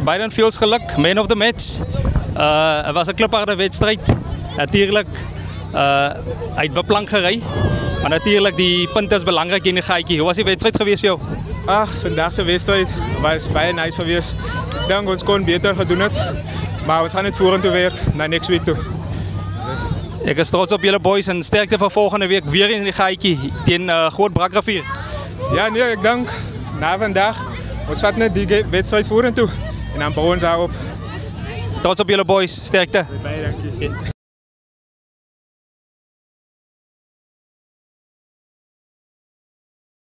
Byron Fields geluk, man of the match. Het was een klipharde wedstrijd. Natuurlijk, hij heeft plank gereden. Maar natuurlijk, die punt is belangrijk in de gaatje. Hoe was die wedstrijd geweest voor jou? Vandaag de wedstrijd was bijna nice geweest. Ik denk ons kon beter gedaan het. Maar we gaan het voeren weer naar next week toe. Ik is trots op jullie boys en sterkte van volgende week weer in de gaatje tegen Groot Brakrivier. Ja, nee, ik denk na vandaag. Ons gaat net die wedstrijd voeren toe. En dan bouwen we ons daarop. Trots op jullie boys, sterkte. Dank je.